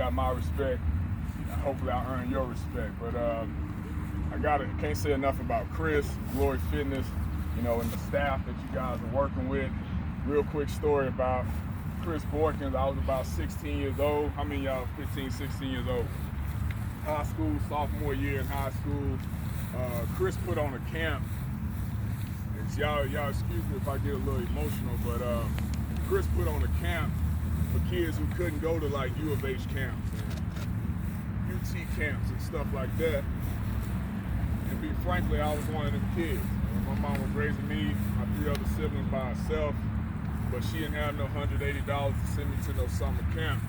got my respect. Hopefully I earn your respect. But can't say enough about Chris, Glory Fitness, and the staff that you guys are working with. Real quick story about Chris Boykins. I was about 16 years old. How many of y'all 15, 16 years old? High school, sophomore year in high school. Chris put on a camp. Y'all excuse me if I get a little emotional, but Chris put on a camp for kids who couldn't go to like U of H camps and UT camps and stuff like that. And be frankly, I was one of them kids. My mom was raising me, my 3 other siblings by herself, but she didn't have no $180 to send me to no summer camp.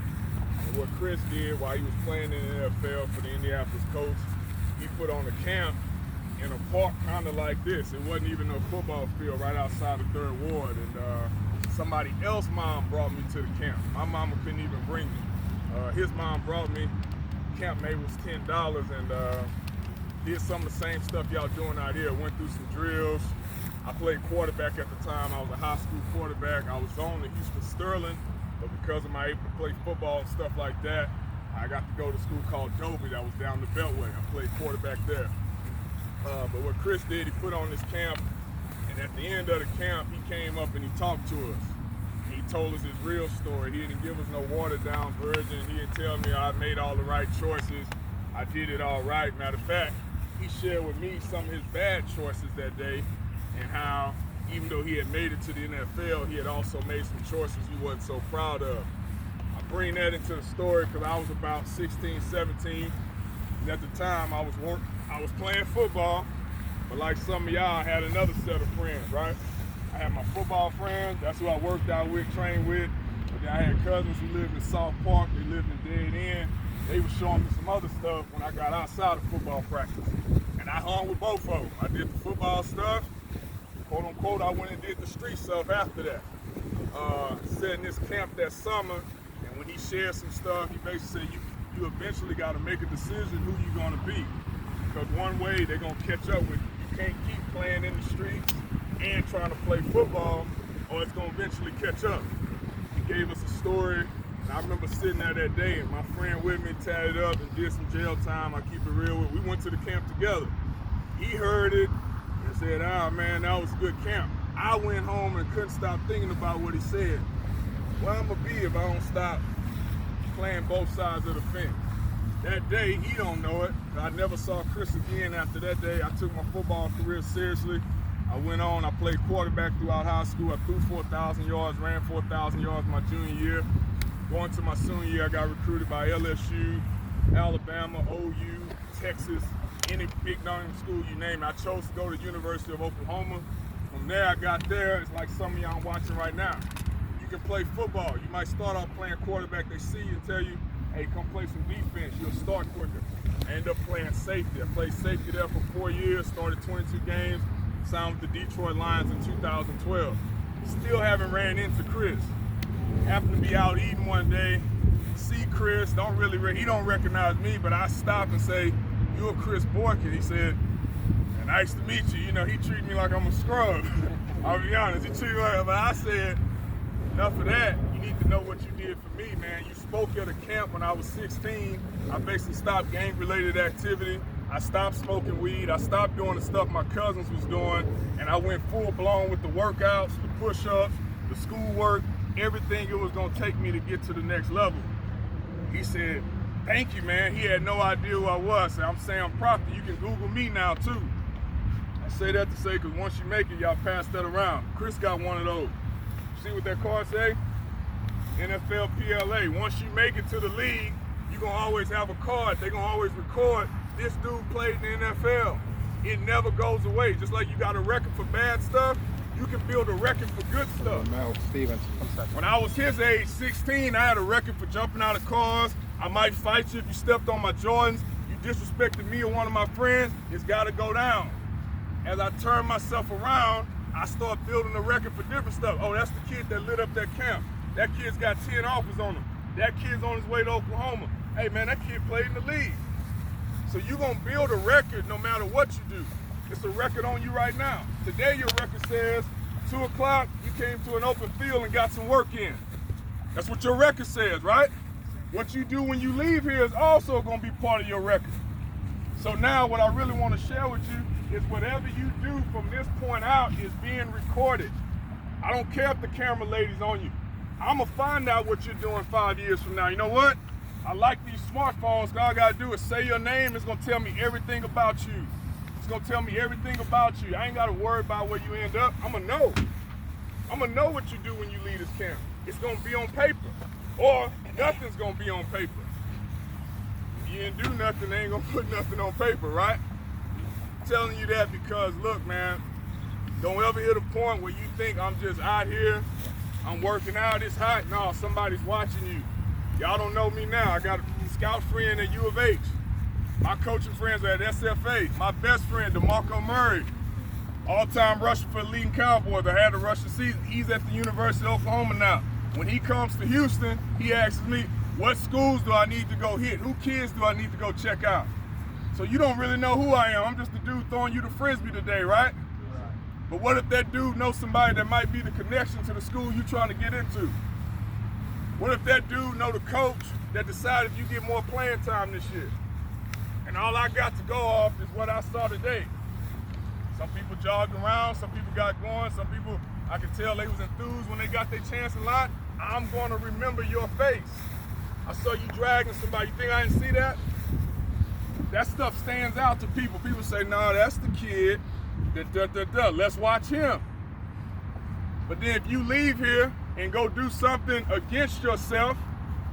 And what Chris did while he was playing in the NFL for the Indianapolis Colts, he put on a camp in a park kind of like this. It wasn't even no football field, right outside the 3rd Ward. And somebody else's mom brought me to the camp. My mama couldn't even bring me. His mom brought me. Camp maybe was $10 and did some of the same stuff y'all doing out here. Went through some drills. I played quarterback at the time. I was a high school quarterback. I was on the Houston Sterling, but because of my able to play football and stuff like that, I got to go to school called Dobie that was down the Beltway. I played quarterback there. But what Chris did, he put on this camp, and at the end of the camp, he came up and he talked to us. He told us his real story. He didn't give us no watered down version. He didn't tell me I made all the right choices. I did it all right. Matter of fact, he shared with me some of his bad choices that day and how, even though he had made it to the NFL, he had also made some choices he wasn't so proud of. I bring that into the story because I was about 16, 17, and at the time I was playing football, but like some of y'all, I had another set of friends, right? I had my football friends, that's who I worked out with, trained with, but then I had cousins who lived in South Park, they lived in Dead End. They were showing me some other stuff when I got outside of football practice. And I hung with both of them. I did the football stuff, quote unquote, I went and did the street stuff after that. Sat in this camp that summer, and when he shared some stuff, he basically said, you eventually got to make a decision who you're going to be. Because one way they're going to catch up with you. You can't keep playing in the streets and trying to play football, or it's going to eventually catch up. He gave us a story, and I remember sitting there that day, and my friend with me tatted up and did some jail time. I keep it real with. We went to the camp together. He heard it and said, man, that was a good camp. I went home and couldn't stop thinking about what he said. Where I'm going to be if I don't stop playing both sides of the fence? That day, he don't know it. I never saw Chris again after that day. I took my football career seriously. I went on, I played quarterback throughout high school. I threw 4,000 yards, ran 4,000 yards my junior year. Going to my senior year, I got recruited by LSU, Alabama, OU, Texas, any big name school you name it. I chose to go to the University of Oklahoma. From there, I got there. It's like some of y'all watching right now. You can play football. You might start off playing quarterback. They see you and tell you, hey, come play some defense. You'll start quicker. I ended up playing safety. I played safety there for 4 years, started 22 games, signed with the Detroit Lions in 2012. Still haven't ran into Chris. Happened to be out eating one day, see Chris, he don't recognize me, but I stop and say, you're Chris Boykins. He said, nice to meet you. He treated me like I'm a scrub. I'll be honest, he treated me like, but I said, enough of that. You need to know what you did for me, man. You spoke at a camp when I was 16. I basically stopped gang-related activity. I stopped smoking weed. I stopped doing the stuff my cousins was doing, and I went full-blown with the workouts, the push-ups, the schoolwork, everything it was going to take me to get to the next level. He said, thank you, man. He had no idea who I was. I'm Sam Proctor. You can Google me now, too. I say that to say, because once you make it, y'all pass that around. Chris got one of those. See what that card say? NFL PLA. Once you make it to the league, you're going to always have a card. They're going to always record, this dude played in the NFL. It never goes away. Just like you got a record for bad stuff, you can build a record for good stuff. Mel Stevens. When I was his age, 16, I had a record for jumping out of cars. I might fight you if you stepped on my Jordans. You disrespected me or one of my friends, it's got to go down. As I turned myself around, I started building a record for different stuff. Oh, that's the kid that lit up that camp. That kid's got 10 offers on him. That kid's on his way to Oklahoma. Hey, man, that kid played in the league. So you're going to build a record no matter what you do. It's a record on you right now. Today, your record says 2 o'clock, you came to an open field and got some work in. That's what your record says, right? what you do when you leave here is also going to be part of your record. So now what I really want to share with you is whatever you do from this point out is being recorded. I don't care if the camera lady's on you. I'm going to find out what you're doing 5 years from now. You know what? I like these smartphones. All I got to do is say your name. It's going to tell me everything about you. It's going to tell me everything about you. I ain't got to worry about where you end up. I'm going to know. I'm going to know what you do when you leave this camp. It's going to be on paper. Or nothing's going to be on paper. If you didn't do nothing, they ain't going to put nothing on paper, right? I'm telling you that because, look, man, don't ever hit a point where you think I'm just out here, I'm working out, it's hot. No, somebody's watching you. Y'all don't know me now. I got a scout friend at U of H. My coaching friends are at SFA. My best friend, DeMarco Murray, all-time rusher for the Leading Cowboys. I had a rushing season. He's at the University of Oklahoma now. When he comes to Houston, he asks me, what schools do I need to go hit? Who kids do I need to go check out? So you don't really know who I am. I'm just the dude throwing you the Frisbee today, right? But what if that dude knows somebody that might be the connection to the school you're trying to get into? What if that dude know the coach that decided you get more playing time this year? And all I got to go off is what I saw today. Some people jogged around, some people got going, some people, I could tell they was enthused when they got their chance in line. I'm going to remember your face. I saw you dragging somebody. You think I didn't see that? That stuff stands out to people. People say, no, that's the kid. Let's watch him. But then if you leave here and go do something against yourself,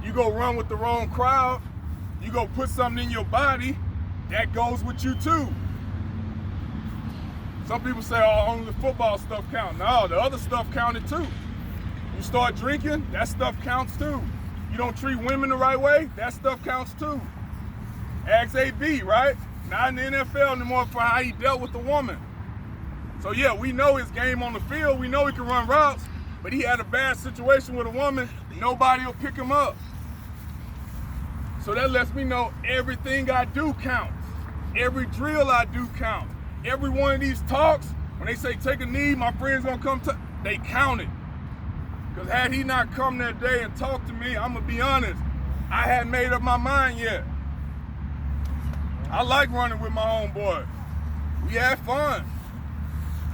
you go run with the wrong crowd, you go put something in your body, that goes with you too. Some people say, oh, only the football stuff counts. No, the other stuff counted too. You start drinking, that stuff counts too. You don't treat women the right way, that stuff counts too. Ask AB, right? Not in the NFL anymore for how he dealt with the woman. So yeah, we know his game on the field. We know he can run routes, but he had a bad situation with a woman. Nobody will pick him up. So that lets me know everything I do counts. Every drill I do counts. Every one of these talks, when they say take a knee, my friend's gonna come, they count it. Because had he not come that day and talked to me, I'm gonna be honest, I hadn't made up my mind yet. I like running with my homeboy. We had fun.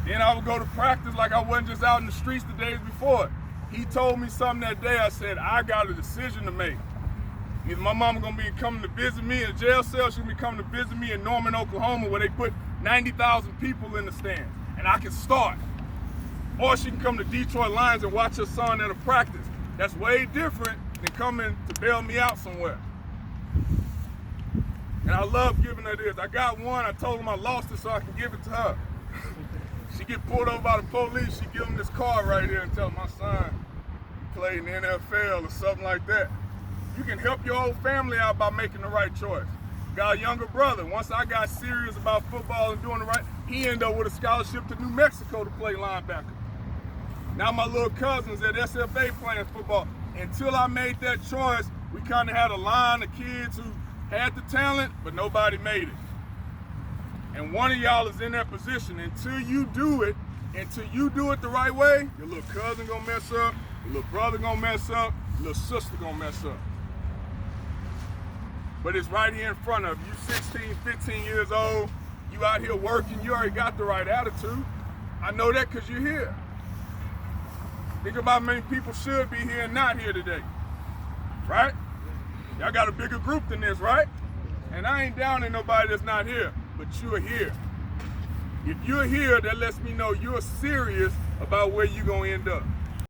Then I would go to practice like I wasn't just out in the streets the days before. He told me something that day. I said, I got a decision to make. Either my mama gonna be coming to visit me in a jail cell, she's gonna be coming to visit me in Norman, Oklahoma, where they put 90,000 people in the stands, and I can start. Or she can come to Detroit Lions and watch her son at a practice. That's way different than coming to bail me out somewhere. And I love giving her this. I got one, I told him I lost it so I can give it to her. She get pulled over by the police, she give him this card right here and tell my son he played in the NFL or something like that. You can help your whole family out by making the right choice. Got a younger brother. Once I got serious about football and doing the right, he ended up with a scholarship to New Mexico to play linebacker. Now my little cousin's at SFA playing football. Until I made that choice, we kind of had a line of kids who had the talent, but nobody made it. And one of y'all is in that position. Until you do it the right way, your little cousin gonna mess up, your little brother gonna mess up, your little sister gonna mess up. But it's right here in front of you. 16, 15 years old, you out here working, you already got the right attitude. I know that because you're here. Think about how many people should be here and not here today, right? Y'all got a bigger group than this, right? And I ain't down to nobody that's not here, but you're here. If you're here, that lets me know you're serious about where you're gonna end up.